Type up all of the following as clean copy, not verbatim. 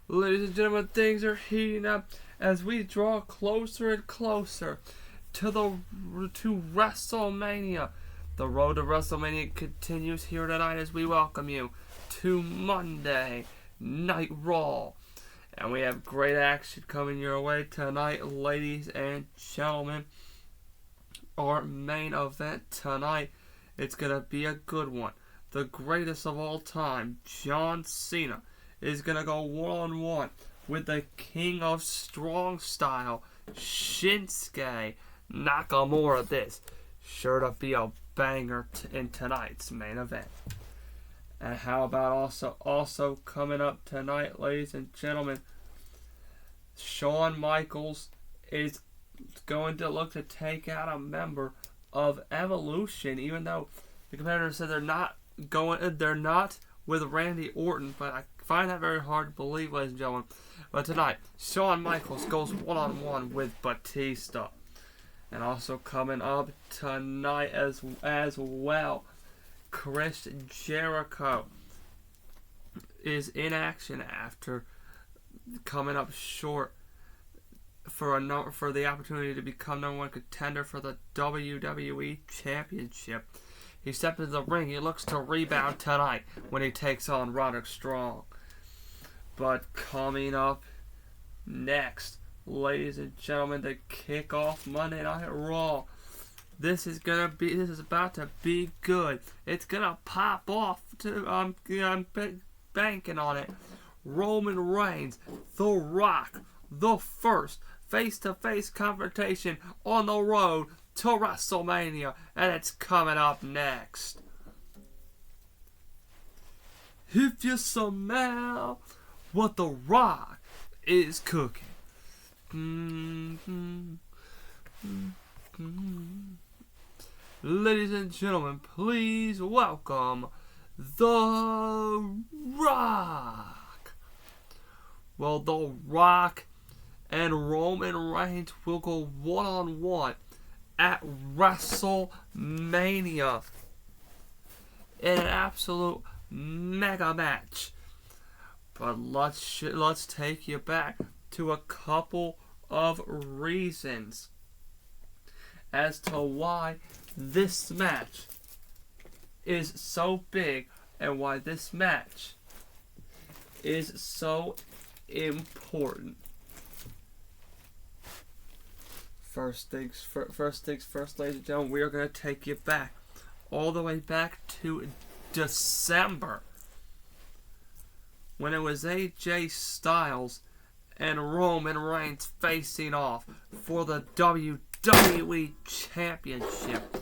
Ladies and gentlemen, things are heating up as we draw closer and closer to WrestleMania. The road to WrestleMania continues here tonight as we welcome you to Monday Night Raw. And we have great action coming your way tonight, ladies and gentlemen. Our main event tonight, it's going to be a good one. The greatest of all time, John Cena, is going to go one-on-one with the King of Strong Style, Shinsuke Nakamura. This sure to be a banger in tonight's main event. And how about also coming up tonight, ladies and gentlemen, Shawn Michaels is going to look to take out a member of Evolution, even though the competitor said they're not with Randy Orton, but I find that very hard to believe, ladies and gentlemen. But tonight, Shawn Michaels goes one-on-one with Batista. And also coming up tonight as well, Chris Jericho is in action after coming up short for the opportunity to become number one contender for the WWE Championship. He stepped into the ring. He looks to rebound tonight when he takes on Roderick Strong. But coming up next, ladies and gentlemen, to kick off Monday Night Raw, this is about to be good. It's gonna pop off. I'm banking on it. Roman Reigns, The Rock, the first face-to-face confrontation on the road to WrestleMania, and it's coming up next. If you smell what The Rock is cooking. Ladies and gentlemen, please welcome The Rock. Well, The Rock and Roman Reigns will go one-on-one at WrestleMania in an absolute mega match. But let's take you back to a couple of reasons as to why this match is so big and why this match is so important. First things first, ladies and gentlemen, we are going to take you back, all the way back to December, when it was AJ Styles and Roman Reigns facing off for the WWE Championship.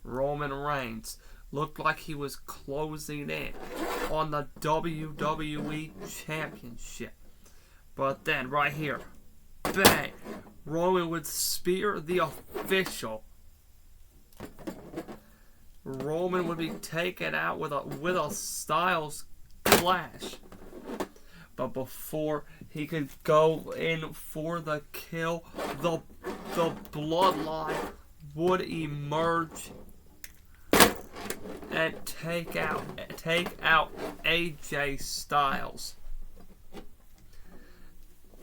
Roman Reigns looked like he was closing in on the WWE Championship. But then, right here, bang! Roman would spear the official. Roman would be taken out with a Styles clash. But before he could go in for the kill, the bloodline would emerge and take out AJ Styles.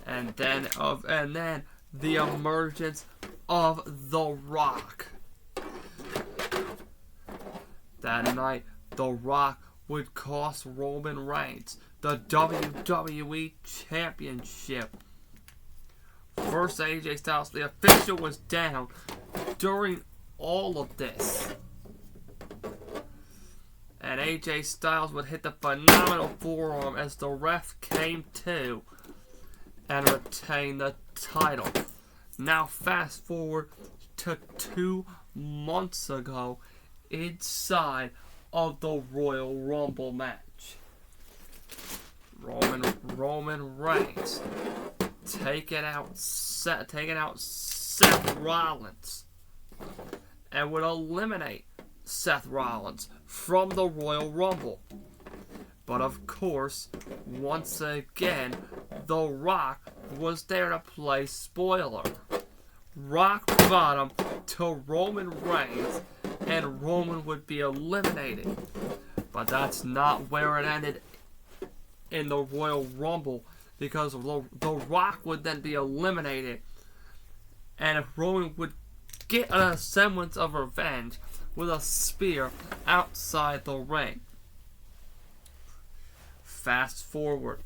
And then the emergence of The Rock. That night, The Rock would cost Roman Reigns the WWE Championship. First, AJ Styles, the official, was down during all of this. And AJ Styles would hit the phenomenal forearm as the ref came to and retain the title. Now fast forward to 2 months ago, inside of the Royal Rumble match. Roman Reigns taking out Seth Rollins and would eliminate Seth Rollins from the Royal Rumble. But of course, once again, The Rock was there to play spoiler. Rock bottom to Roman Reigns, and Roman would be eliminated. But that's not where it ended in the Royal Rumble, because the Rock would then be eliminated, and if Roman would get a semblance of revenge with a spear outside the ring. Fast forward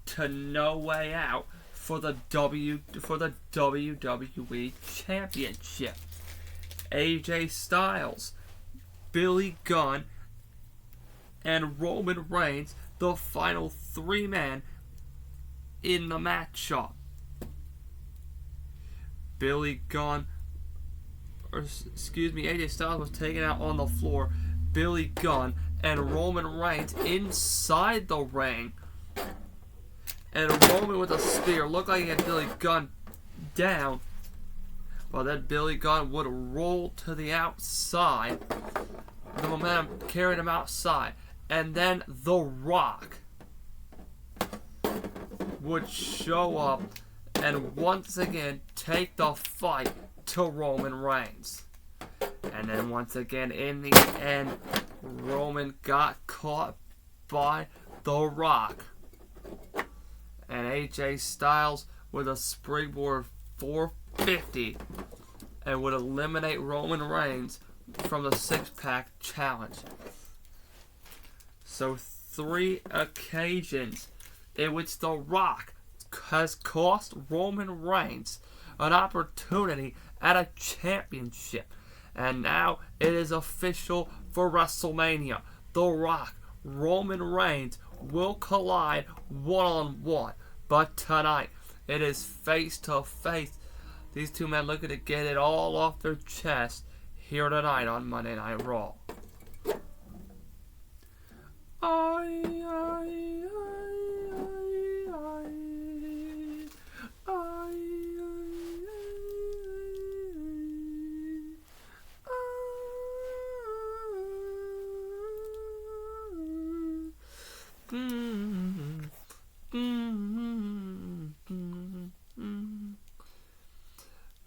to No Way Out for the WWE Championship. AJ Styles, Billy Gunn, and Roman Reigns, the final 3-man in the matchup. AJ Styles was taken out on the floor. Billy Gunn and Roman Reigns inside the ring. And Roman with a spear looked like he had Billy Gunn down. But then Billy Gunn would roll to the outside. The momentum carried him outside. And then The Rock would show up and once again take the fight to Roman Reigns. And then once again in the end, Roman got caught by The Rock. And AJ Styles with a springboard 450 and would eliminate Roman Reigns from the 6-pack challenge. So 3 occasions in which The Rock has cost Roman Reigns an opportunity at a championship. And now it is official for WrestleMania. The Rock, Roman Reigns will collide one-on-one. But tonight, it is face-to-face. These two men looking to get it all off their chest here tonight on Monday Night Raw.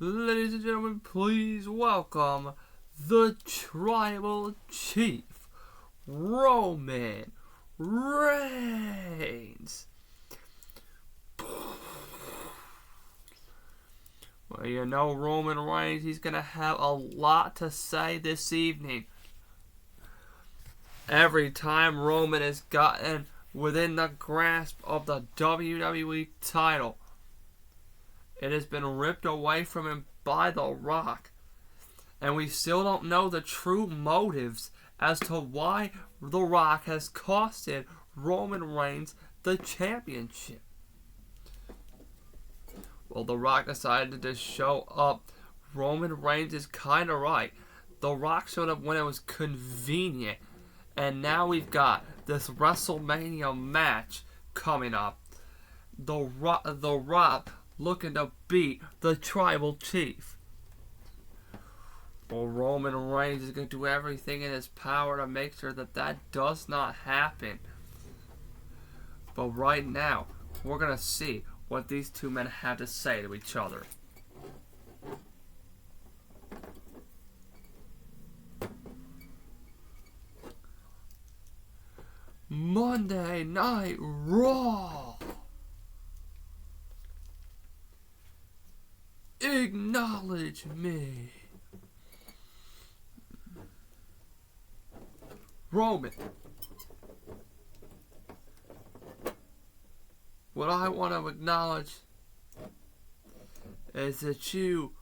Ladies and gentlemen, please welcome the Tribal Chief, Roman Reigns. Well, you know Roman Reigns, he's going to have a lot to say this evening. Every time Roman has gotten within the grasp of the WWE title, it has been ripped away from him by The Rock. And we still don't know the true motives as to why The Rock has costed Roman Reigns the championship. Well, The Rock decided to show up. Roman Reigns is kind of right. The Rock showed up when it was convenient. And now we've got this WrestleMania match coming up. The Rock looking to beat the Tribal Chief. Well, Roman Reigns is going to do everything in his power to make sure that that does not happen. But right now, we're going to see what these two men have to say to each other. Monday Night Raw. Acknowledge me. Roman, what I want to acknowledge is that you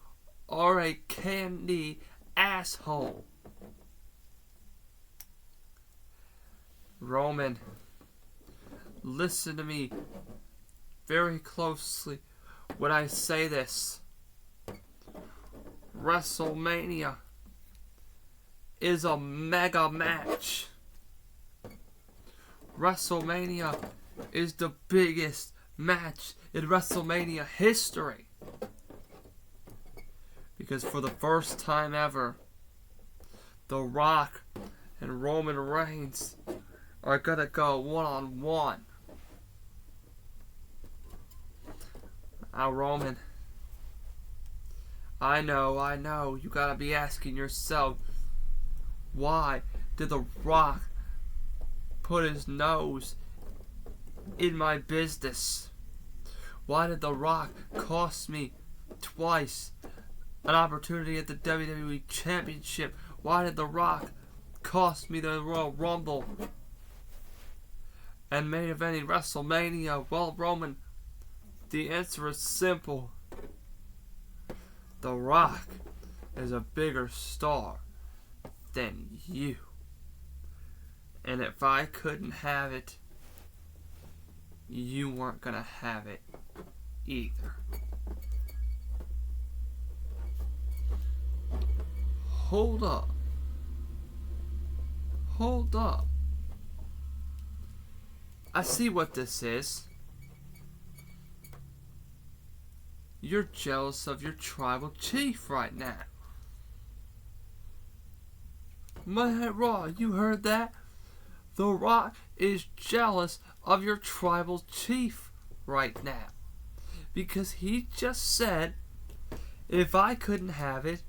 are a candy asshole. Roman, listen to me very closely when I say this. WrestleMania is a mega match. WrestleMania is the biggest match in WrestleMania history. Because for the first time ever, The Rock and Roman Reigns are gonna go one-on-one. Now, Roman, I know, you gotta be asking yourself, why did The Rock put his nose in my business? Why did The Rock cost me twice an opportunity at the WWE Championship? Why did The Rock cost me the Royal Rumble and main eventing WrestleMania? Well, Roman, the answer is simple. The Rock is a bigger star than you. And if I couldn't have it, you weren't gonna have it either. Hold up. Hold up. I see what this is. You're jealous of your tribal chief right now. Monday Night Raw, you heard that? The Rock is jealous of your tribal chief right now. Because he just said, if I couldn't have it,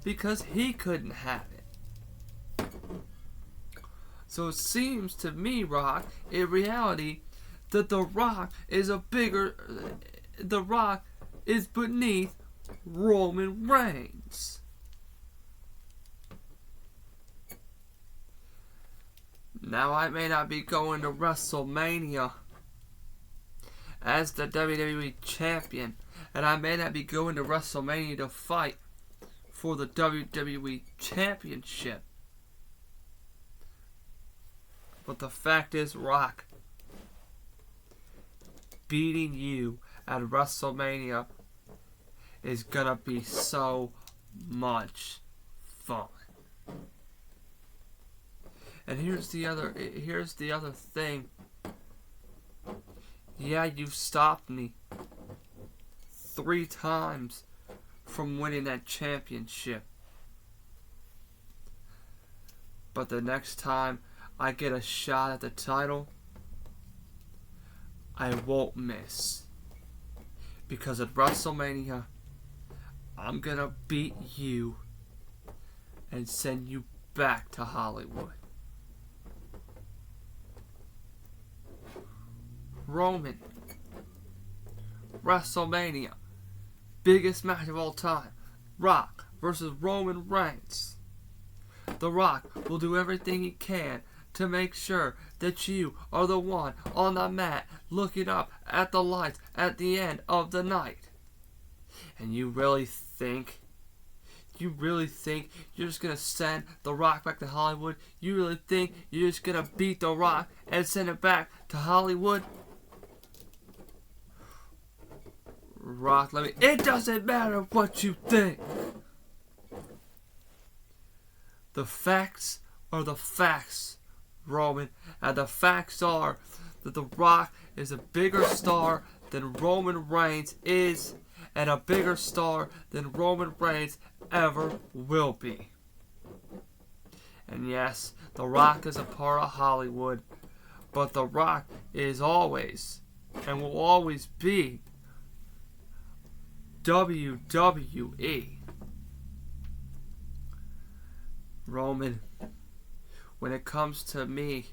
because he couldn't have it. So it seems to me, Rock, in reality, that The Rock is The Rock is beneath Roman Reigns. Now, I may not be going to WrestleMania as the WWE Champion, and I may not be going to WrestleMania to fight for the WWE Championship. But the fact is, Rock, beating you at WrestleMania is gonna be so much fun. And here's the other thing. Yeah, you've stopped me 3 times from winning that championship. But the next time I get a shot at the title, I won't miss. Because at WrestleMania, I'm gonna beat you and send you back to Hollywood. Roman, WrestleMania, biggest match of all time. Rock versus Roman Reigns. The Rock will do everything he can to make sure that you are the one on the mat looking up at the lights at the end of the night. And you really think you're just gonna send The Rock back to Hollywood? You really think you're just gonna beat The Rock and send it back to Hollywood? Rock, it doesn't matter what you think. The facts are the facts, Roman. And the facts are that The Rock is a bigger star than Roman Reigns is, and a bigger star than Roman Reigns ever will be. And yes, The Rock is a part of Hollywood, but The Rock is always and will always be WWE. Roman, when it comes to me,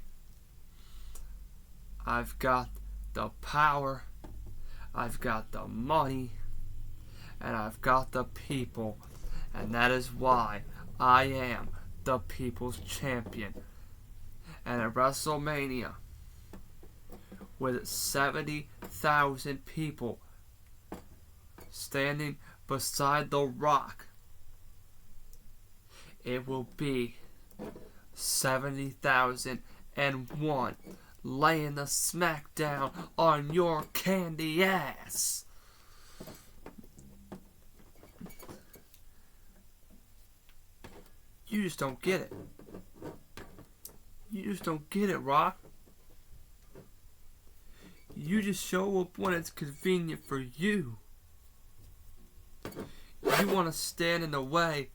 I've got the power, I've got the money, and I've got the people, and that is why I am the People's Champion. And at WrestleMania, with 70,000 people standing beside The Rock, it will be 70,001 laying the smack down on your candy ass. You just don't get it. You just don't get it, Rock. You just show up when it's convenient for you. You want to stand in the way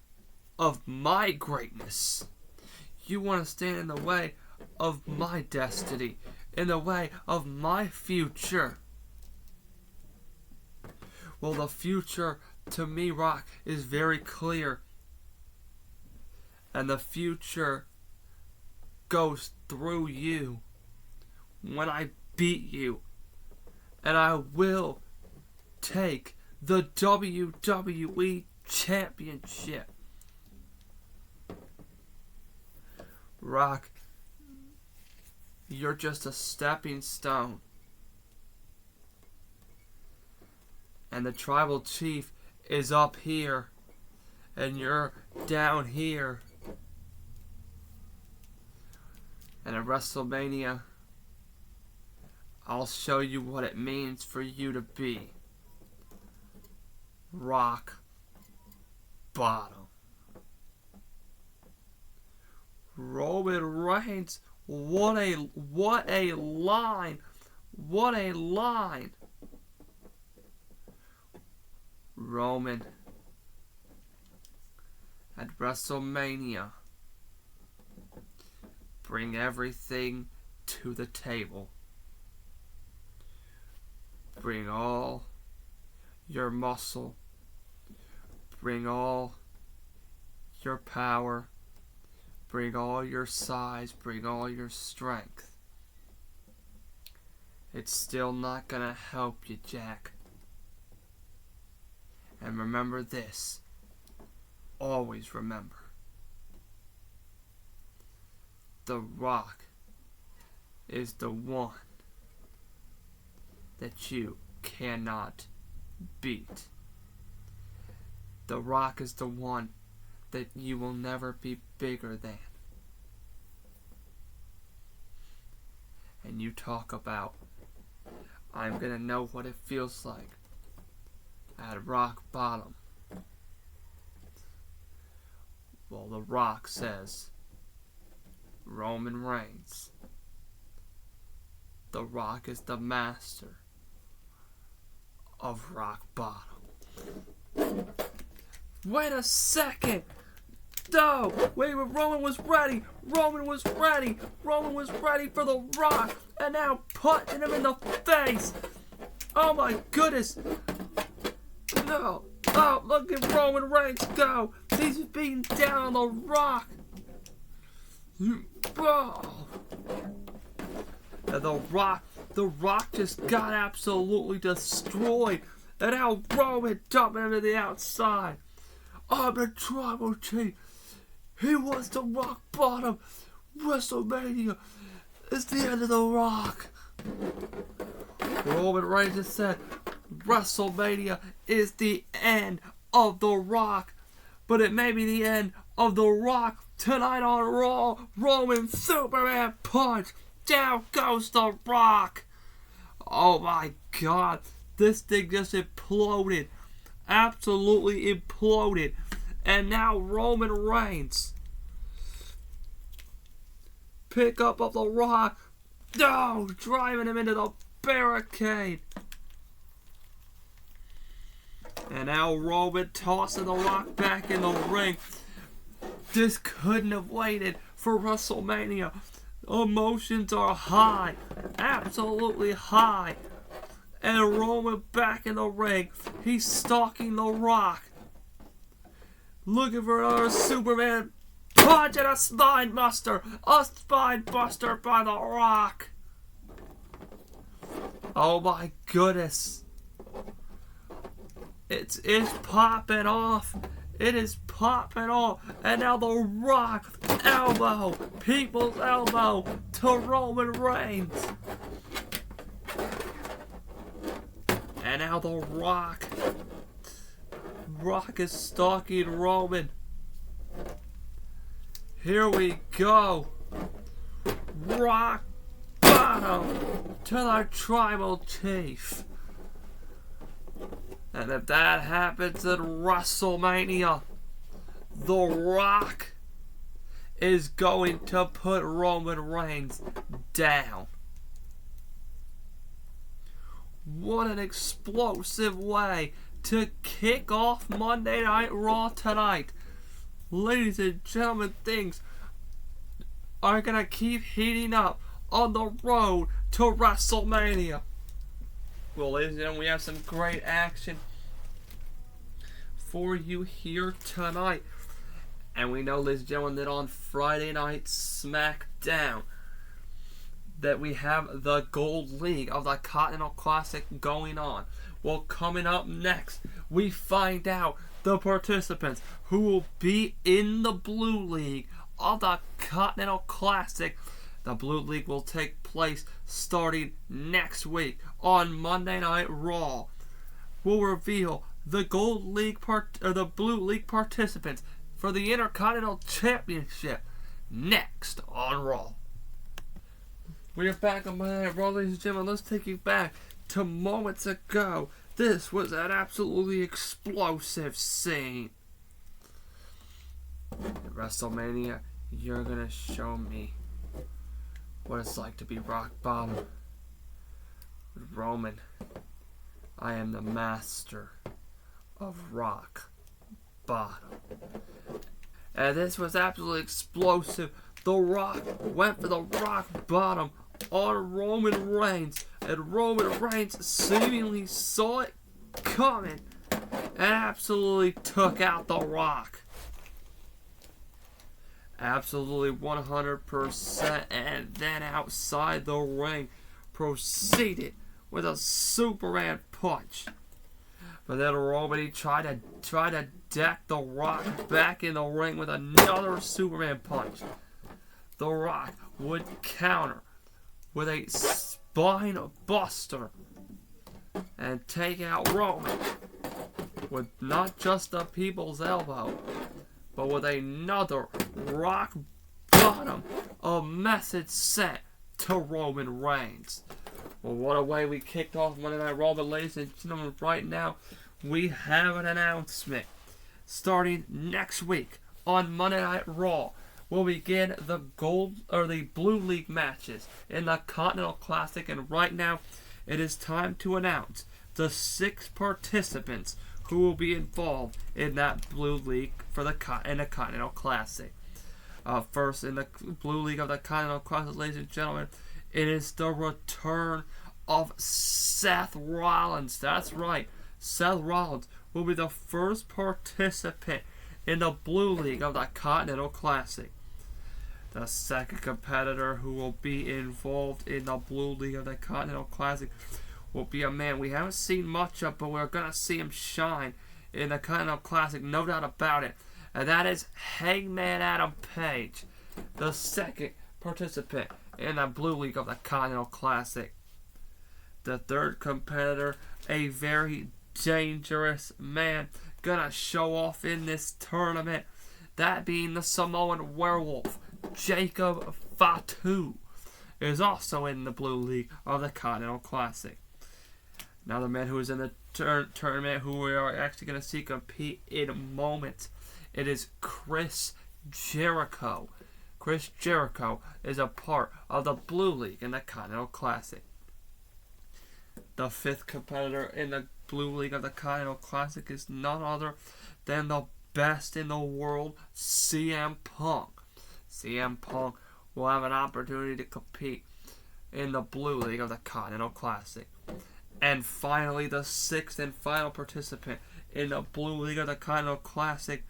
of my greatness. You want to stand in the way of my destiny, in the way of my future. Well, the future to me, Rock, is very clear. And the future goes through you. when I beat you. And I will take the WWE Championship. Rock, you're just a stepping stone. And the tribal chief is up here, and you're down here. And at WrestleMania, I'll show you what it means for you to be rock bottom. Roman Reigns, what a line. What a line. Roman at WrestleMania, bring everything to the table. Bring all your muscle. Bring all your power. Bring all your size. Bring all your strength. It's still not gonna help you, Jack. And remember this. Always remember. The Rock is the one that you cannot beat. The Rock is the one that you will never be bigger than. And you talk about, I'm gonna know what it feels like at rock bottom. Well, The Rock says, Roman Reigns, The Rock is the master of rock bottom. Wait a second! No! Wait, Roman was ready! Roman was ready! Roman was ready for The Rock! And now punching him in the face! Oh my goodness! No! Oh, look at Roman Reigns go! He's beating down on The Rock! Oh. And The Rock just got absolutely destroyed. And now Roman dumping him to the outside. Oh, the tribal chief. He wants to rock bottom. WrestleMania is the end of The Rock. Roman Reigns just said WrestleMania is the end of The Rock. But it may be the end of The Rock tonight on Raw. Roman Superman punch. Down goes The Rock. Oh my God. This thing just imploded. Absolutely imploded. And now Roman Reigns. Pick up of The Rock. No! Driving him into the barricade. And now Roman tossing The Rock back in the ring. This couldn't have waited for WrestleMania. Emotions are high. Absolutely high. And Roman back in the ring. He's stalking The Rock. Looking for another Superman punch and a spine buster. A spine buster by The Rock. Oh my goodness. It's popping off. It is popping off. And now The Rock elbow. People's elbow to Roman Reigns. And now The Rock. Rock is stalking Roman. Here we go. Rock bottom to the tribal chief. And if that happens at WrestleMania, The Rock is going to put Roman Reigns down. What an explosive way to kick off Monday Night Raw tonight. Ladies and gentlemen, things are going to keep heating up on the road to WrestleMania. Well, ladies and gentlemen, we have some great action for you here tonight. And we know, ladies and gentlemen, that on Friday night SmackDown, that we have the Gold League of the Continental Classic going on. Well, coming up next, we find out the participants who will be in the Blue League of the Continental Classic. The Blue League will take place starting next week on Monday Night Raw. We'll reveal the the Blue League participants for the Intercontinental Championship next on Raw. We are back on Monday Night Raw, ladies and gentlemen. Let's take you back to moments ago. This was an absolutely explosive scene. At WrestleMania, you're gonna show me what it's like to be rock bottom. With Roman, I am the master of rock bottom. And this was absolutely explosive. The Rock went for the rock bottom on Roman Reigns, and Roman Reigns seemingly saw it coming and absolutely took out The Rock. Absolutely 100%, and then outside the ring proceeded with a Superman punch. But then Roman tried to deck The Rock back in the ring with another Superman punch. The Rock would counter with a spine buster and take out Roman with not just the people's elbow, but with another rock bottom, a message sent to Roman Reigns. Well, what a way we kicked off Monday Night Raw, but ladies and gentlemen, right now we have an announcement. Starting next week on Monday Night Raw, we'll begin the Blue League matches in the Continental Classic, and right now it is time to announce the 6 participants who will be involved in that Blue League in the Continental Classic. First, in the Blue League of the Continental Classic, ladies and gentlemen, it is the return of Seth Rollins. That's right, Seth Rollins will be the first participant in the Blue League of the Continental Classic. The second competitor who will be involved in the Blue League of the Continental Classic will be a man we haven't seen much of, but we're going to see him shine in the Continental Classic, no doubt about it. And that is Hangman Adam Page, the second participant in the Blue League of the Continental Classic. The third competitor, a very dangerous man, gonna show off in this tournament, that being the Samoan Werewolf, Jacob Fatu, is also in the Blue League of the Continental Classic. Now the man who is in the tournament, who we are actually going to see compete in moments, it is Chris Jericho. Chris Jericho is a part of the Blue League in the Continental Classic. The fifth competitor in the Blue League of the Continental Classic is none other than the best in the world, CM Punk. CM Punk will have an opportunity to compete in the Blue League of the Continental Classic. And finally, the sixth and final participant in the Blue League of the Continental Classic,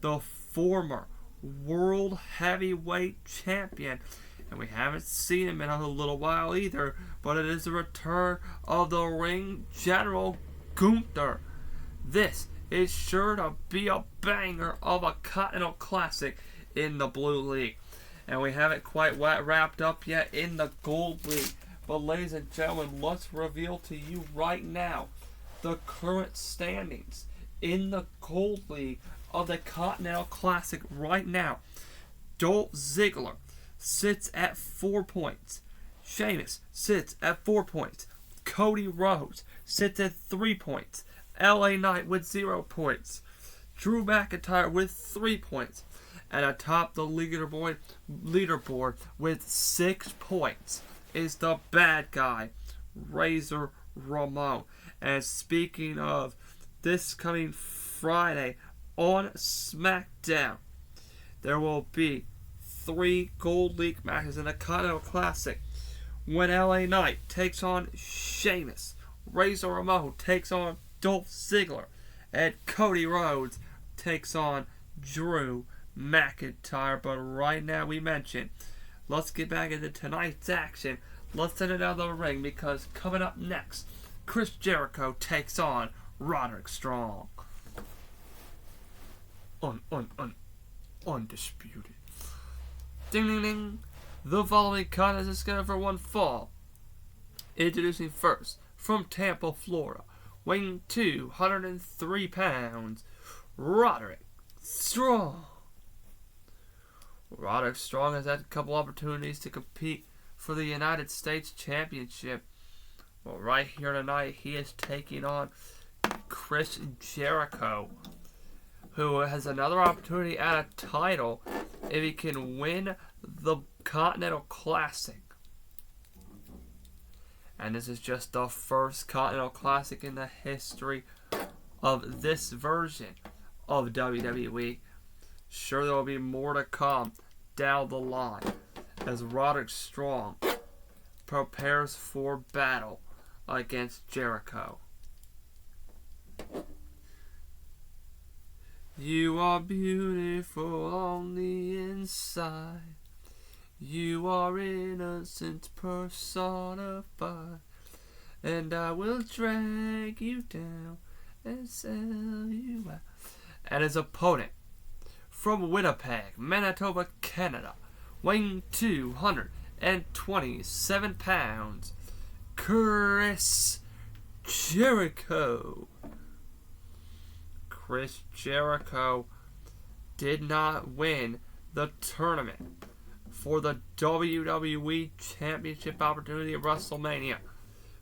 the former World Heavyweight Champion. And we haven't seen him in a little while either, but it is the return of the Ring General Gunther. This is sure to be a banger of a Continental Classic in the Blue League. And we haven't quite wrapped up yet in the Gold League. But ladies and gentlemen, let's reveal to you right now the current standings in the Gold League of the Continental Classic right now. Dolph Ziggler sits at 4 points. Sheamus sits at 4 points. Cody Rhodes sits at 3 points. LA Knight with 0 points. Drew McIntyre with 3 points. And atop the leaderboard with 6 points is the bad guy, Razor Ramon. And speaking of, this coming Friday on SmackDown, there will be 3 Gold League matches in the Continental Classic. When LA Knight takes on Sheamus, Razor Ramon takes on Dolph Ziggler, and Cody Rhodes takes on Drew McIntyre. But right now we mentioned, let's get back into tonight's action. Let's send it out of the ring because coming up next, Chris Jericho takes on Roderick Strong. Undisputed. Ding ding ding. The following contest is scheduled for one fall. Introducing first, from Tampa, Florida, weighing 203 pounds, Roderick Strong. Roderick Strong has had a couple opportunities to compete for the United States Championship. Well, right here tonight, he is taking on Chris Jericho, who has another opportunity at a title if he can win the Continental Classic. And this is just the first Continental Classic in the history of this version of WWE. Sure, there will be more to come down the line as Roderick Strong prepares for battle against Jericho. You are beautiful on the inside. You are innocence personified. And I will drag you down and sell you out. And his opponent, from Winnipeg, Manitoba, Canada, weighing 227 pounds, Chris Jericho. Chris Jericho did not win the tournament for the WWE Championship opportunity at WrestleMania.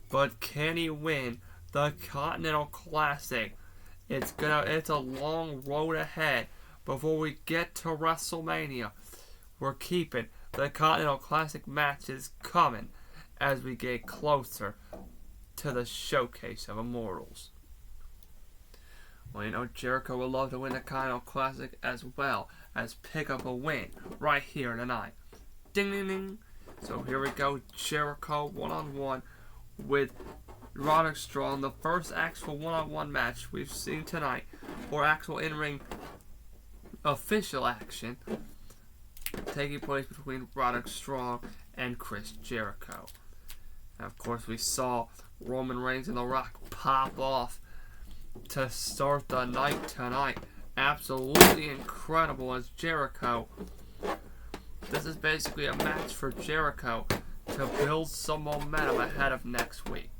But can he win the Continental Classic? It's a long road ahead before we get to WrestleMania. We're keeping the Continental Classic matches coming as we get closer to the Showcase of Immortals. Well, you know, Jericho would love to win the Continental Classic as well as pick up a win right here tonight. Ding ding ding. So here we go, Jericho one-on-one with Roderick Strong. The first actual one-on-one match we've seen tonight, or actual in-ring official action, taking place between Roderick Strong and Chris Jericho. And of course, we saw Roman Reigns and The Rock pop off to start the night tonight. Absolutely incredible as Jericho. This is basically a match for Jericho to build some momentum ahead of next week.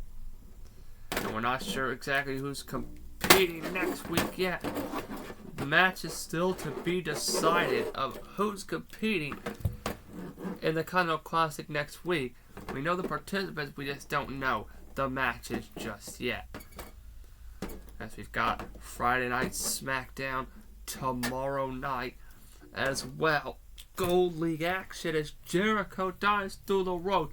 And we're not sure exactly who's competing next week yet. The match is still to be decided of who's competing in the Continental Classic next week. We know the participants, we just don't know the matches just yet. As we've got Friday Night SmackDown tomorrow night as well. Gold League action as Jericho dives through the road.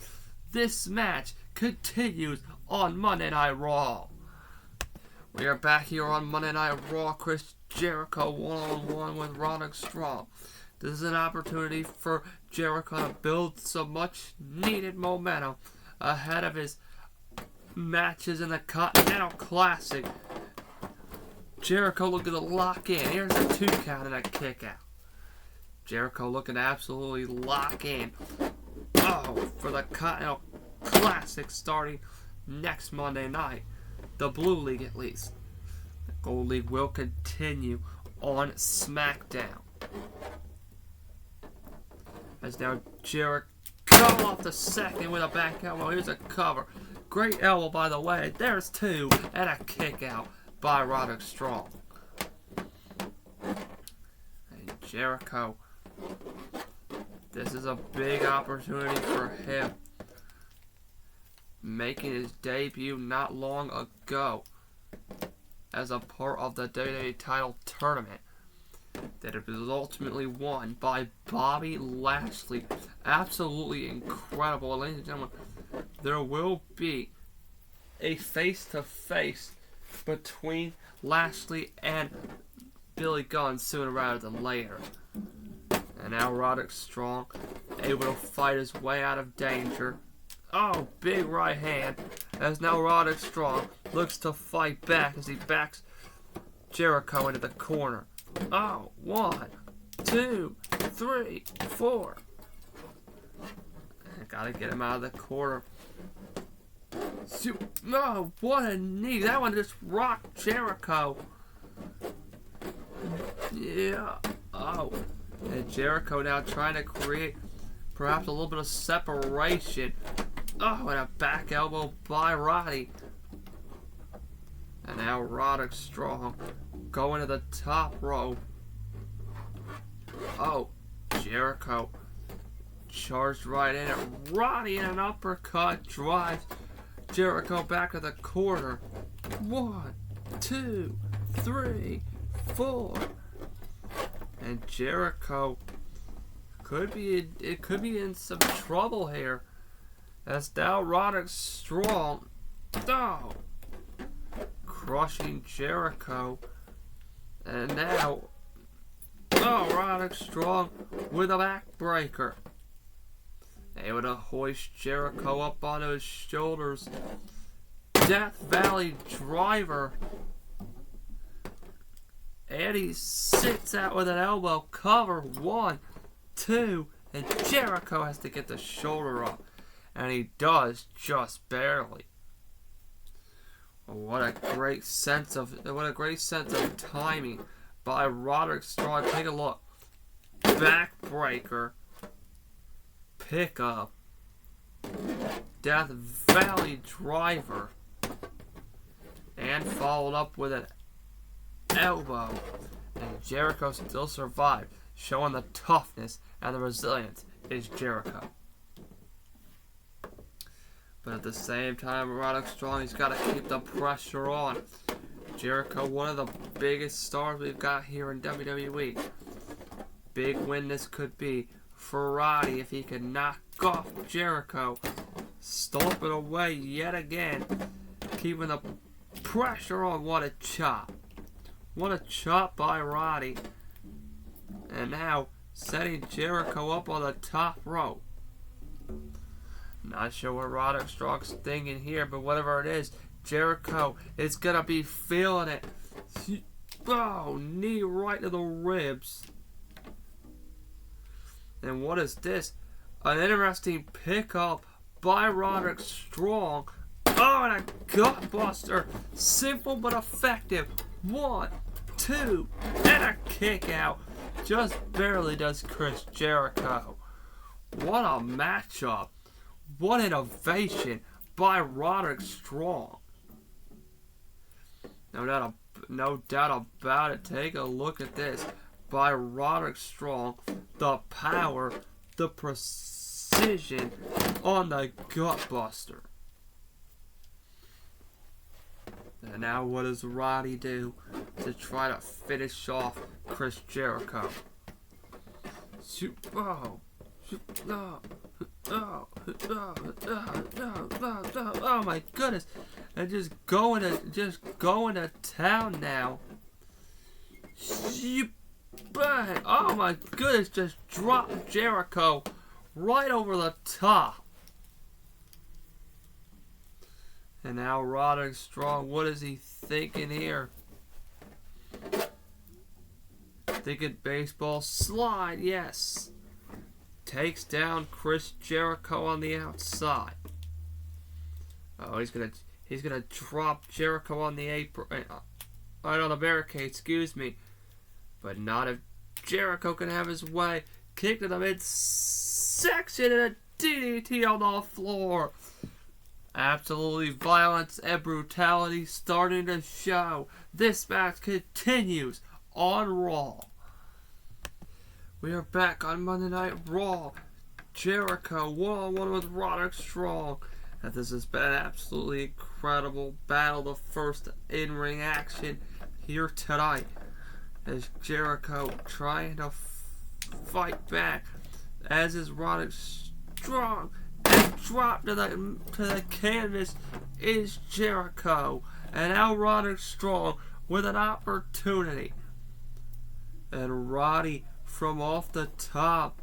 This match continues on Monday Night Raw. We are back here on Monday Night Raw. Chris Jericho one-on-one with Roderick Strong. This is an opportunity for Jericho to build some much needed momentum ahead of his matches in the Continental Classic. Jericho looking to lock in. Here's a 2 count and a kick out. Jericho looking to absolutely lock in. Oh, for the Continental Classic starting next Monday night. The Blue League at least. The Gold League will continue on SmackDown. As now Jericho off the second with a back elbow. Here's a cover. Great elbow, by the way. There's 2 and a kick out by Roderick Strong. And Jericho, this is a big opportunity for him. Making his debut not long ago as a part of the WWE title tournament that it was ultimately won by Bobby Lashley. Absolutely incredible. Ladies and gentlemen, there will be a face-to-face between Lashley and Billy Gunn sooner rather than later. And now Roderick Strong able to fight his way out of danger. Oh, big right hand. As now Roderick Strong looks to fight back as he backs Jericho into the corner. Oh, 1, 2, 3, 4. Gotta get him out of the corner. Oh, what a knee. That one just rocked Jericho. Yeah. Oh. And Jericho now trying to create perhaps a little bit of separation. Oh, and a back elbow by Roddy. And now Roderick Strong going to the top rope. Oh, Jericho charged right in it. Roddy in an uppercut drives Jericho back to the corner. 1, 2, 3, 4. And Jericho could be in some trouble here. As now Roderick Strong, oh, crushing Jericho. And now, oh, Roderick Strong with a backbreaker. Able to hoist Jericho up onto his shoulders. Death Valley driver. And he sits out with an elbow cover. 1, 2, and Jericho has to get the shoulder up. And he does, just barely. What a great sense of timing by Roderick Strong. Take a look. Backbreaker. Pick up. Death Valley driver. And followed up with an elbow. And Jericho still survived, showing the toughness and the resilience is Jericho. But at the same time, Roderick Strong, he's got to keep the pressure on. Jericho, one of the biggest stars we've got here in WWE. Big win this could be for Roddy if he can knock off Jericho. Stomp it away yet again. Keeping the pressure on. What a chop. What a chop by Roddy. And now setting Jericho up on the top rope. Not sure what Roderick Strong's thinking here, but whatever it is, Jericho is going to be feeling it. Oh, knee right to the ribs. And what is this? An interesting pickup by Roderick Strong. Oh, and a gutbuster. Simple but effective. 1, 2, and a kick out. Just barely does Chris Jericho. What a matchup. What innovation by Roderick Strong. No doubt about it. Take a look at this. By Roderick Strong. The power, the precision on the gutbuster. And now what does Roddy do to try to finish off Chris Jericho? Oh my goodness. And just going to town now. Oh my goodness, just dropped Jericho right over the top. And now Roderick Strong, what is he thinking here? Thinking baseball slide, yes. Takes down Chris Jericho on the outside. Oh, he's gonna drop Jericho on the apron, right on the barricade, excuse me. But not if Jericho can have his way. Kick to the midsection and a DDT on the floor. Absolutely violence and brutality starting to show. This match continues on Raw. We are back on Monday Night Raw. Jericho 1-on-1 with Roderick Strong. And this has been an absolutely incredible battle. The first in-ring action here tonight. As Jericho trying to fight back. As is Roderick Strong. And dropped to the canvas is Jericho. And now Roderick Strong with an opportunity. And Roddy from off the top.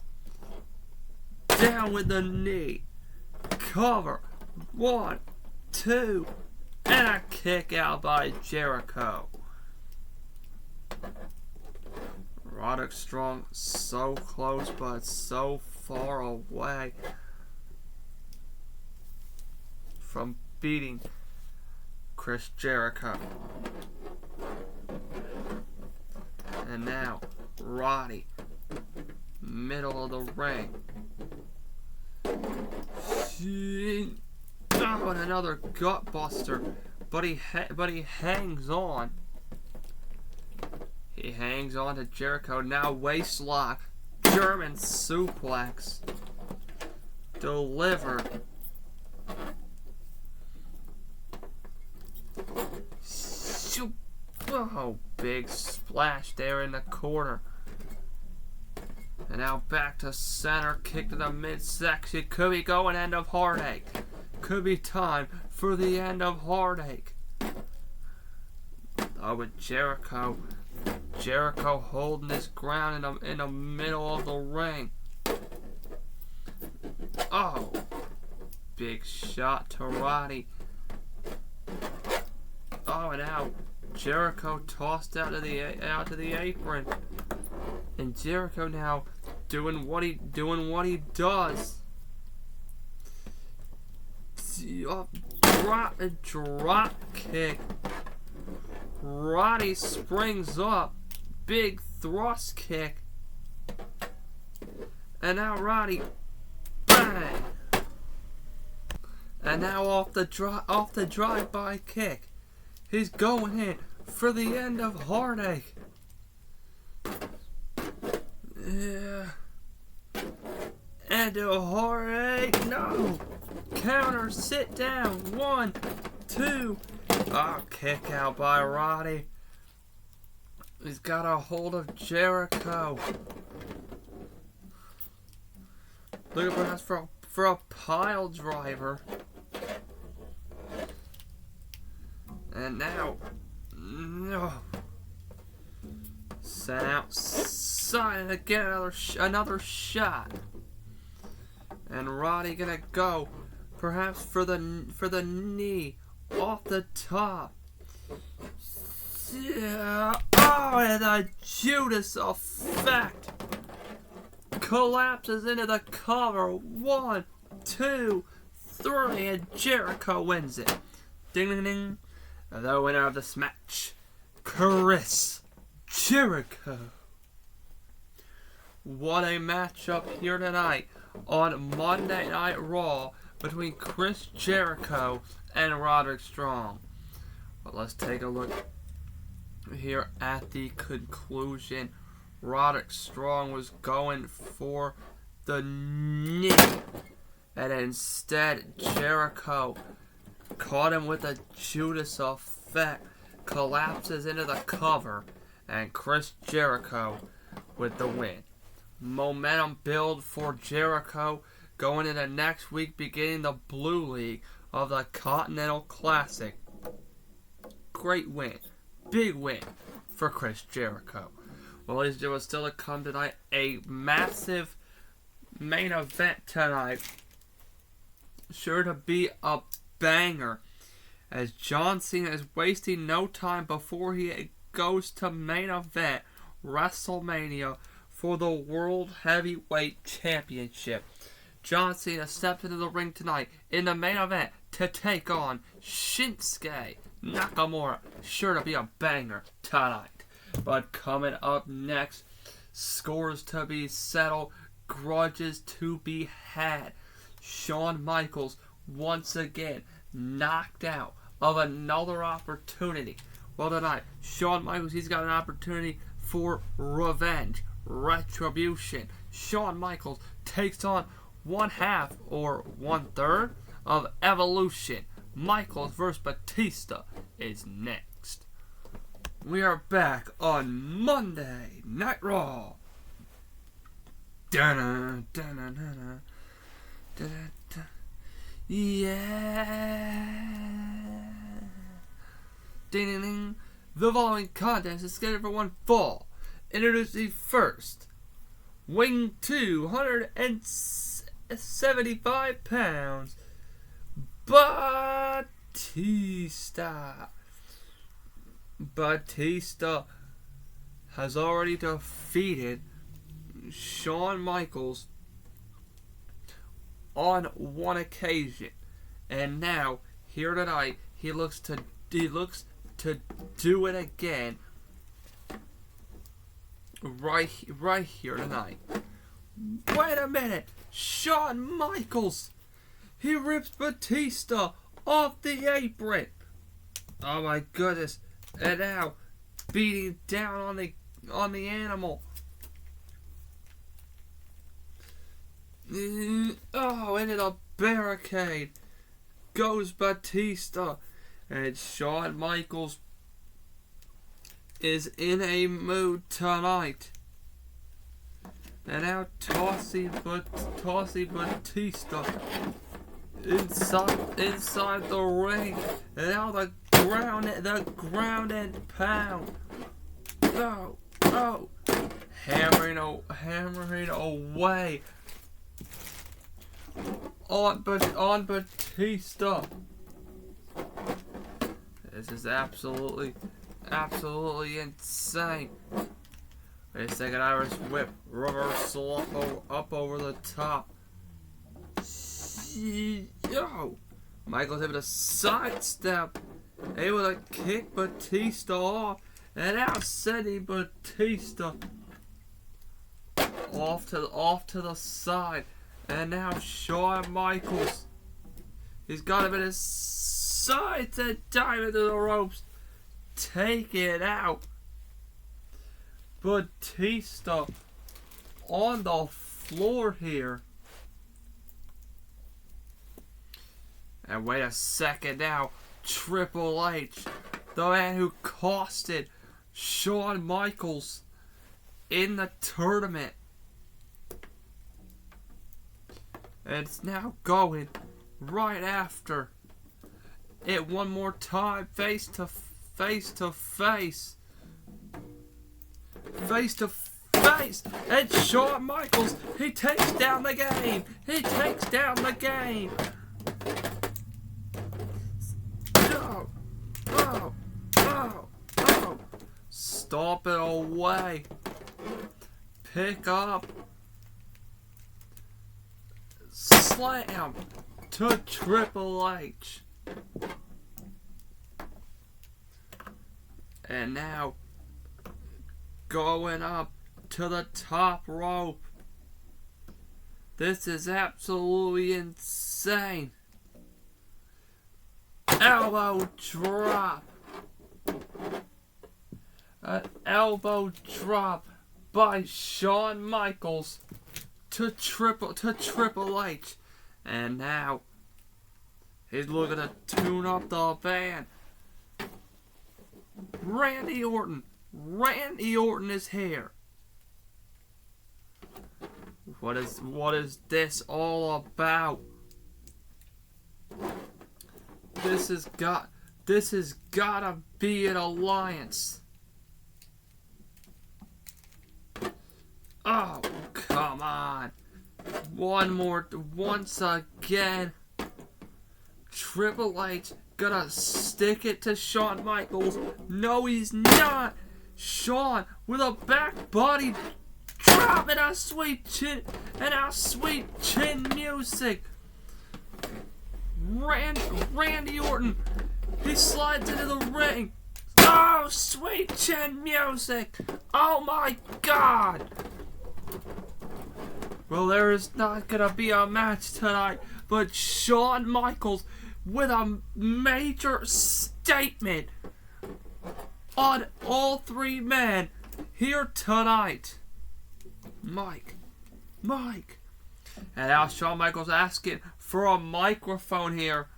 Down with the knee. Cover. 1, 2, and a kick out by Jericho. Roderick Strong so close but so far away. from beating Chris Jericho. And now, Roddy, middle of the ring. Oh, and another gut buster, but he hangs on. He hangs on to Jericho. Now waist lock, German suplex, delivered. Oh, big splash there in the corner. And now back to center, kick to the midsection. Could be going end of Heartache. Could be time for the end of Heartache. Oh, but Jericho holding his ground in the middle of the ring. Oh, big shot to Roddy. Oh, and now Jericho tossed out to the apron, and Jericho now doing what he does. Drop kick. Roddy springs up, big thrust kick, and now Roddy, bang, and now off the drive-by kick. He's going in for the end of Heartache. Yeah. End of Heartache. No. Counter. Sit down. 1, 2. Oh, kick out by Roddy. He's got a hold of Jericho. Looking perhaps for a pile driver. And now, no. Sent outside and again another shot. And Roddy gonna go, perhaps for the knee off the top. Yeah. Oh, and the Judas effect collapses into the cover. 1, 2, 3, and Jericho wins it. Ding ding ding. The winner of this match, Chris Jericho. What a matchup here tonight on Monday Night Raw between Chris Jericho and Roderick Strong. But let's take a look here at the conclusion. Roderick Strong was going for the knee, and instead Jericho caught him with a Judas effect, collapses into the cover, and Chris Jericho with the win. Momentum build for Jericho going into next week, beginning the Blue League of the Continental Classic. Great win. Big win for Chris Jericho. Well, ladies and gentlemen, still to come tonight, a massive main event tonight. Sure to be a banger, as John Cena is wasting no time before he goes to main event WrestleMania for the World Heavyweight Championship. John Cena steps into the ring tonight in the main event to take on Shinsuke Nakamura. Sure to be a banger tonight. But coming up next, scores to be settled, grudges to be had. Shawn Michaels once again knocked out of another opportunity. Well, tonight, Shawn Michaels, he's got an opportunity for revenge, retribution. Shawn Michaels takes on 1/2 or 1/3 of Evolution. Michaels vs. Batista is next. We are back on Monday Night Raw. Da-na, da-na, da-na, da-da, da. Yeah. Ding, ding, ding. The following contest is scheduled for one fall. Introducing first, weighing 275 pounds, Batista. Batista has already defeated Shawn Michaels on one occasion, And now, here tonight, he looks to do it again. Right here tonight. Wait a minute! Shawn Michaels! He rips Batista off the apron! Oh my goodness! And now, beating down on the animal. Oh, into the barricade goes Batista, and Shawn Michaels is in a mood tonight. And now tossing Batista inside the ring, and now the ground and pound. Oh, hammering away on Batista. This is absolutely insane. Wait a second, Irish whip reversal up over the top. Yo, Michael's able to sidestep, able to kick Batista off, and now sending Batista off to the side. And now Shawn Michaels, he's got him in his sights and dive into the ropes. Take it out. Batista on the floor here. And wait a second now. Triple H, the man who costed Shawn Michaels in the tournament. And it's now going right after it one more time, face to face, and Shawn Michaels, he takes down the game. Oh. Stomp it away. Pick up. Slam to Triple H. And now going up to the top rope. This is absolutely insane. Elbow drop. An elbow drop by Shawn Michaels to Triple H. And now he's looking to tune up the band. Randy Orton is here. What is this all about? This has gotta be an alliance. Oh, come on. Once again. Triple H gonna stick it to Shawn Michaels. No, he's not. Shawn with a back body drop and a sweet chin music. Randy Orton, he slides into the ring. Oh, sweet chin music. Oh my God. Well, there is not gonna be a match tonight, but Shawn Michaels with a major statement on all three men here tonight. Mike. And now Shawn Michaels asking for a microphone here.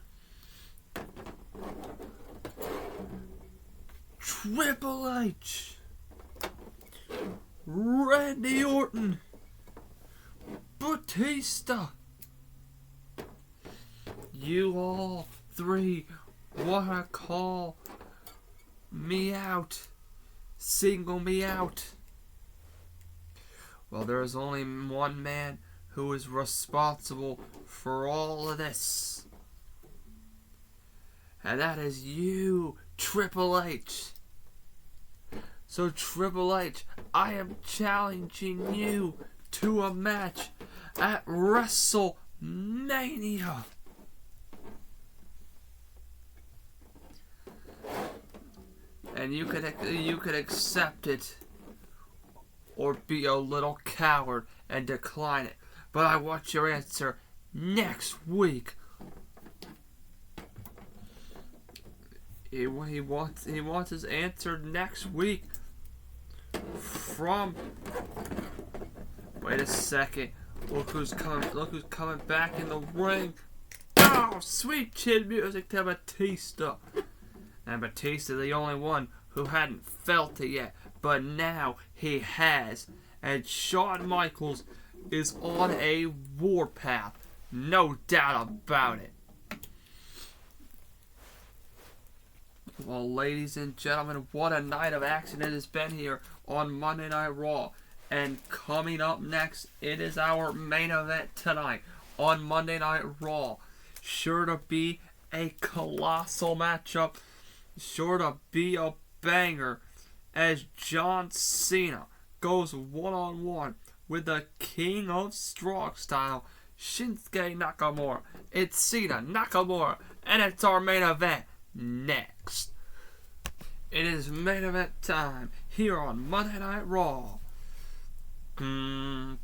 Triple H. Randy Orton. Batista. You all three wanna call me out. Single me out. Well, there is only one man who is responsible for all of this. And that is you, Triple H. So Triple H, I am challenging you to a match at WrestleMania. and you could accept it or be a little coward and decline it. But I want your answer next week. He wants his answer next week from. Wait a second. Look who's coming back in the ring. Oh, sweet chin music to Batista. And Batista, the only one who hadn't felt it yet, but now he has. And Shawn Michaels is on a warpath, no doubt about it. Well, ladies and gentlemen, what a night of action it has been here on Monday Night Raw. And coming up next, it is our main event tonight on Monday Night Raw. Sure to be a colossal matchup. Sure to be a banger as John Cena goes one-on-one with the King of Strong Style, Shinsuke Nakamura. It's Cena, Nakamura, and it's our main event next. It is main event time here on Monday Night Raw. Ding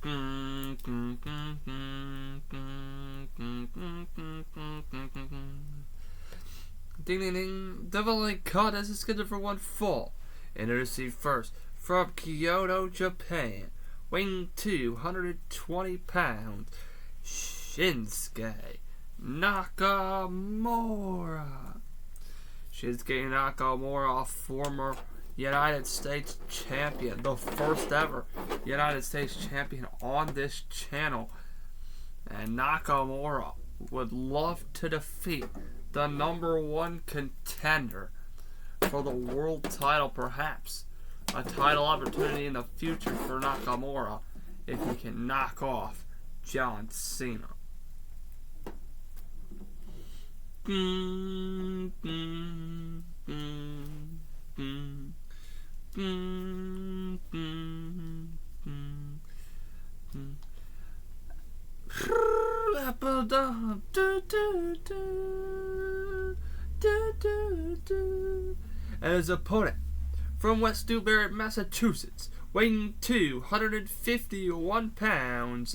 ding ding. Definitely cut as is scheduled for one fall. Introducing first from Kyoto, Japan, weighing 220 pounds, Shinsuke Nakamura. Shinsuke Nakamura, a former United States champion, the first ever United States champion on this channel. And Nakamura would love to defeat the #1 contender for the world title, perhaps a title opportunity in the future for Nakamura if he can knock off John Cena. And his opponent from West Newbury, Massachusetts, weighing 251 pounds,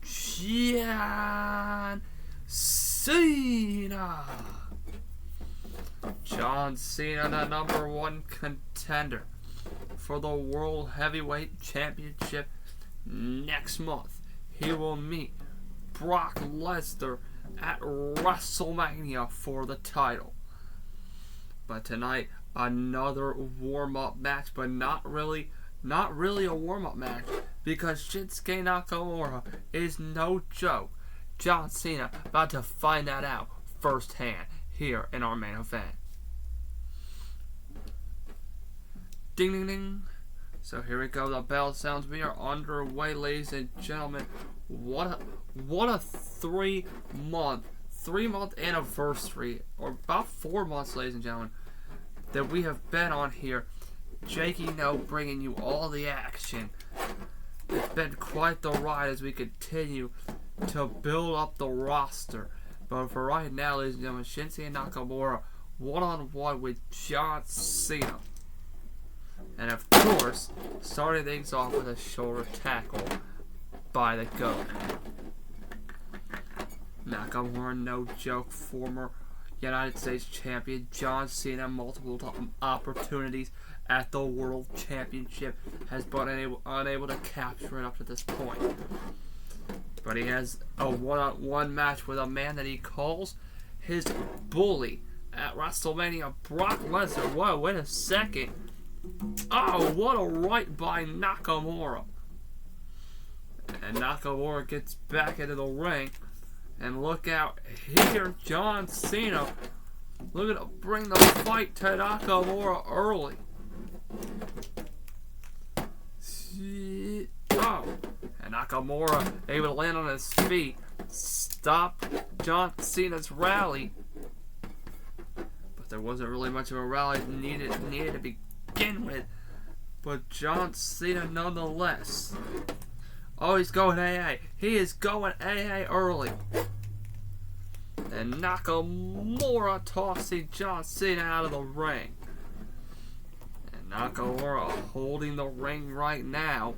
John Cena. John Cena, the #1 contender for the World Heavyweight Championship next month. He will meet Brock Lesnar at WrestleMania for the title. But tonight, another warm-up match, but not really a warm-up match, because Shinsuke Nakamura is no joke. John Cena about to find that out firsthand here in our main event. Ding ding ding. So here we go. The bell sounds. We are underway, ladies and gentlemen. What a 3-month anniversary, or about 4 months, ladies and gentlemen, that we have been on here. Jakey No bringing you all the action. It's been quite the ride as we continue to build up the roster. But for right now, ladies and gentlemen, Shinsuke Nakamura one-on-one with John Cena. And of course, starting things off with a shoulder tackle by the GOAT. Nakamura, no joke, former United States champion. John Cena, multiple opportunities at the World Championship, has been unable to capture it up to this point. But he has a one-on-one match with a man that he calls his bully at WrestleMania, Brock Lesnar. Whoa, wait a second. Oh, what a right by Nakamura. And Nakamura gets back into the ring. And look out here, John Cena looking to bring the fight to Nakamura early. Oh, and Nakamura able to land on his feet, stop John Cena's rally. But there wasn't really much of a rally needed to begin with. But John Cena nonetheless. Oh, he's going AA. He is going AA early. And Nakamura tossing John Cena out of the ring. Nakamura holding the ring right now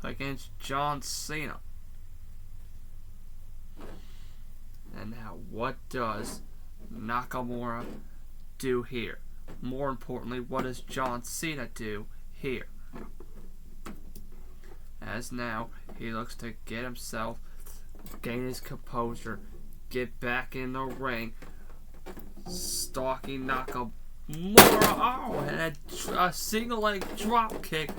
against John Cena. And now, what does Nakamura do here? More importantly, what does John Cena do here? As now, he looks to get himself, gain his composure, get back in the ring, stalking Nakamura. Oh, and a single leg drop kick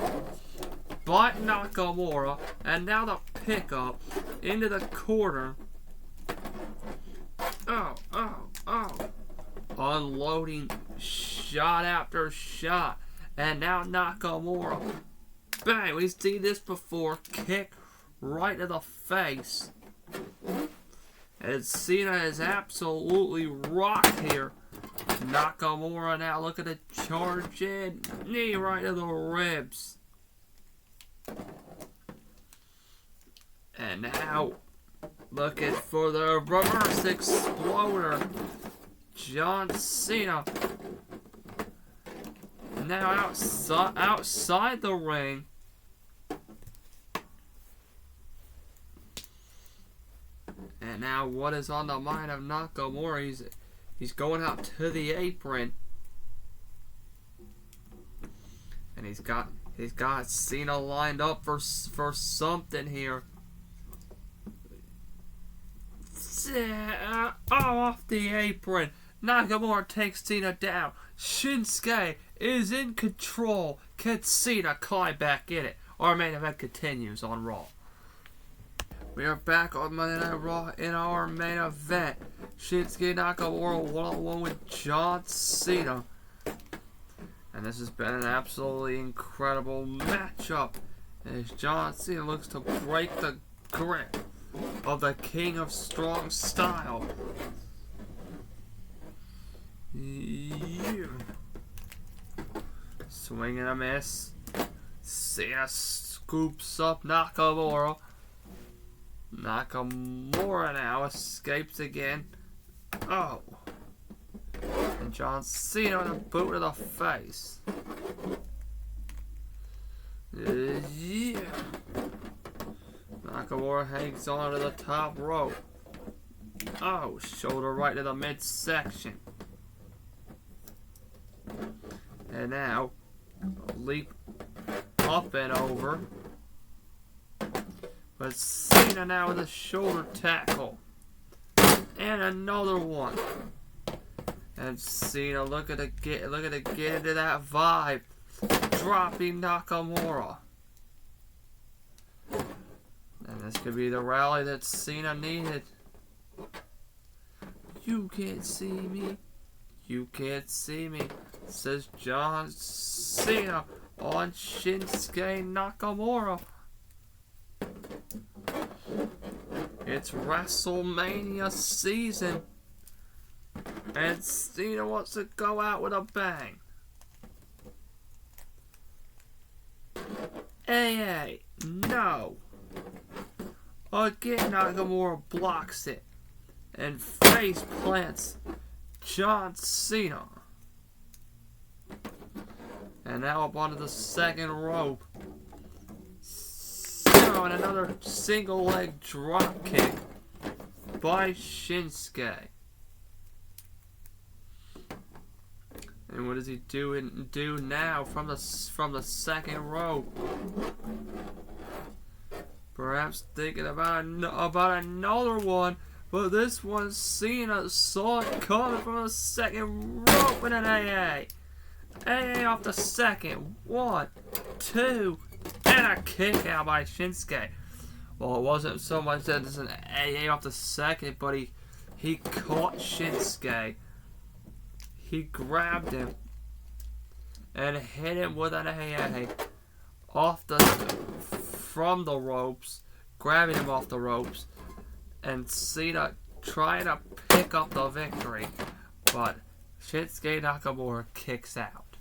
by Nakamura, and now the pickup into the corner. Oh. Unloading shot after shot. And now Nakamura. Bang, we've seen this before. Kick right to the face. And Cena is absolutely rocked here. Nakamura now looking to charge in. Knee right to the ribs. And now looking for the reverse exploder. John Cena now outside the ring. And now what is on the mind of Nakamura? He's going out to the apron. And he's got Cena lined up for something here. Off the apron. Nakamura takes Cena down. Shinsuke is in control. Can Cena climb back in it? Our main event continues on Raw. We are back on Monday Night Raw in our main event. Shinsuke Nakamura one-on-one with John Cena. And this has been an absolutely incredible matchup as John Cena looks to break the grip of the King of Strong Style. Yeah. Swing and a miss. Cena scoops up Nakamura. Nakamura now escapes again. Oh. And John Cena with a boot to the face. Yeah. Nakamura hangs on to the top rope. Oh, shoulder right to the midsection. And now, leap up and over. But Cena now with a shoulder tackle. And another one. And Cena looking to get into that vibe. Dropping Nakamura. And this could be the rally that Cena needed. You can't see me. You can't see me, says John Cena on Shinsuke Nakamura. It's WrestleMania season. And Cena wants to go out with a bang. Hey, no. Again, Nakamura blocks it and face plants John Cena. And now up onto the second rope. Cena and another single leg drop kick by Shinsuke. And what does he do now from the second rope? Perhaps thinking about another one, but this one Cena saw it coming from the second rope with an AA. AA off the second. 1, 2, and a kick out by Shinsuke. Well, it wasn't so much that it's an AA off the second, but he caught Shinsuke. He grabbed him and hit him with an AA from the ropes, grabbing him off the ropes, and Cena trying to pick up the victory, but Shinsuke Nakamura kicks out.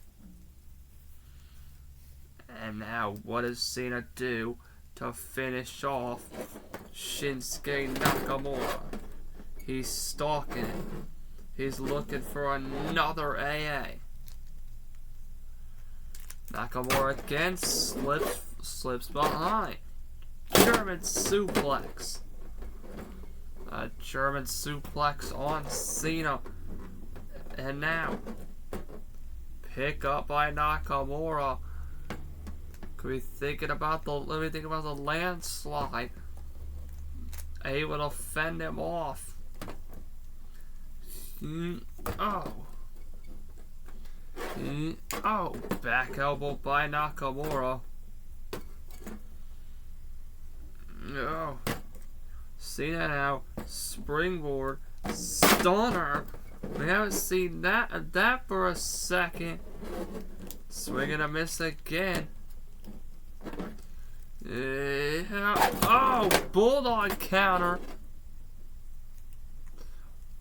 And now, what does Cena do to finish off Shinsuke Nakamura? He's stalking it. He's looking for another AA. Nakamura again slips behind. German suplex. A German suplex on Cena. And now, pick up by Nakamura. Could be thinking about let me think about the landslide. Able to fend him off. Oh, back elbow by Nakamura. Oh. Cena now, springboard, stunner. We haven't seen that for a second. Swing and a miss again. Oh, bulldog counter.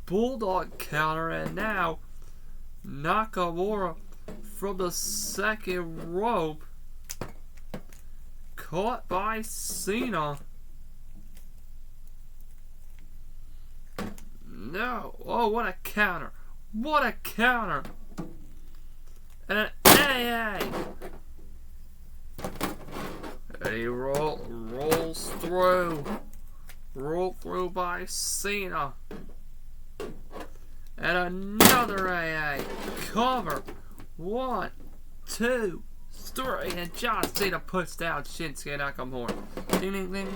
Bulldog counter, and now Nakamura from the second rope, caught by Cena. No. Oh, what a counter. What a counter. And an AA. And he rolls through. Rolled through by Cena. And another AA. Cover. 1, 2, 3. And John Cena puts down Shinsuke Nakamura. Ding, ding, ding.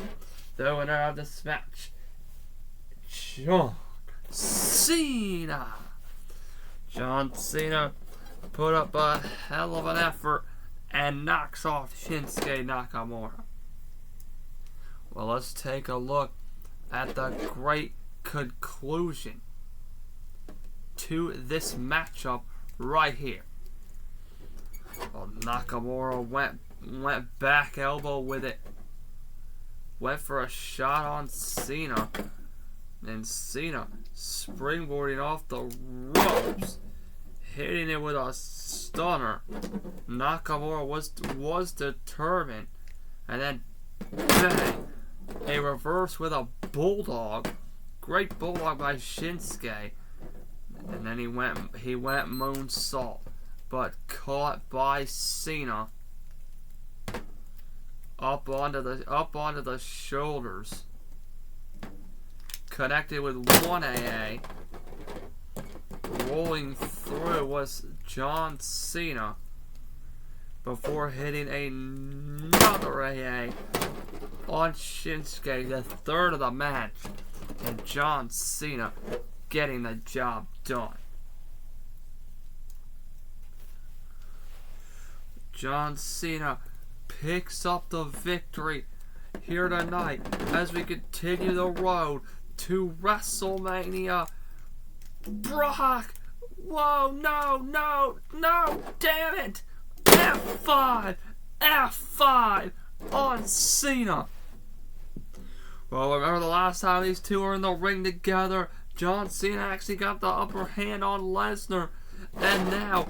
The winner of this match, John Cena. John Cena put up a hell of an effort and knocks off Shinsuke Nakamura. Well, let's take a look at the great conclusion to this matchup right here. Well, Nakamura went back elbow with it. Went for a shot on Cena. And Cena springboarding off the ropes, hitting it with a stunner. Nakamura was determined, and then bang, a reverse with a bulldog. Great bulldog by Shinsuke, and then he went moonsault, but caught by Cena up onto the shoulders. Connected with 1 AA. Rolling through was John Cena before hitting another AA on Shinsuke, the third of the match, and John Cena getting the job done. John Cena picks up the victory here tonight as we continue the road to WrestleMania. Brock! Whoa, no, damn it! F5 on Cena. Well, remember the last time these two were in the ring together, John Cena actually got the upper hand on Lesnar, and now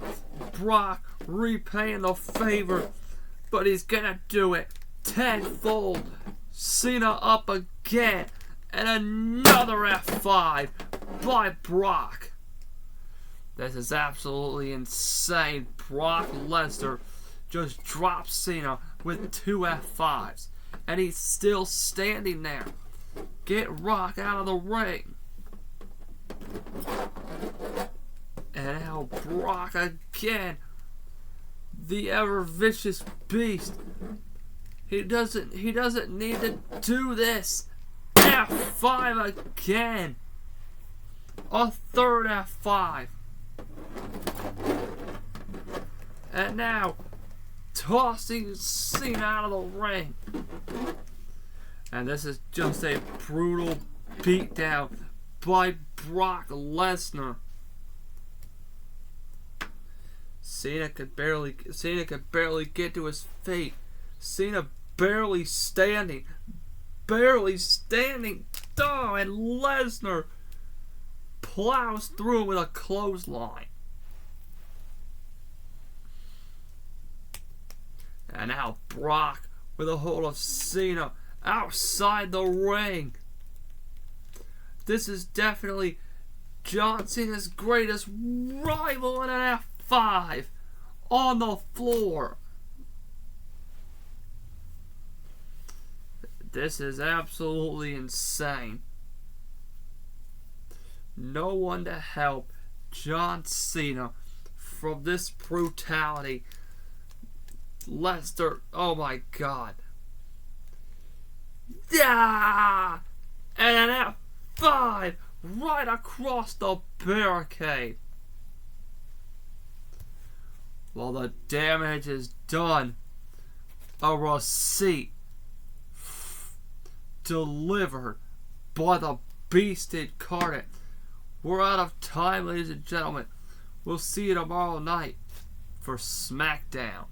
Brock repaying the favor, but he's gonna do it tenfold. Cena up again. And another F5 by Brock. This is absolutely insane. Brock Lesnar just drops Cena with 2 F5s. And he's still standing there. Get Rock out of the ring. And now Brock again. The ever vicious beast. He doesn't need to do this. F5 again. A third F5. And now tossing Cena out of the ring. And this is just a brutal beatdown by Brock Lesnar. Cena could barely get to his feet. Cena barely standing. Oh, and Lesnar plows through with a clothesline. And now Brock with a hold of Cena outside the ring. This is definitely John Cena's greatest rival in an F5 on the floor. This is absolutely insane. No one to help John Cena from this brutality. Lester, oh my god. Yeah! And an F5 right across the barricade. Well, the damage is done. A receipt delivered by the Beast Incarnate. We're out of time, ladies and gentlemen. We'll see you tomorrow night for SmackDown.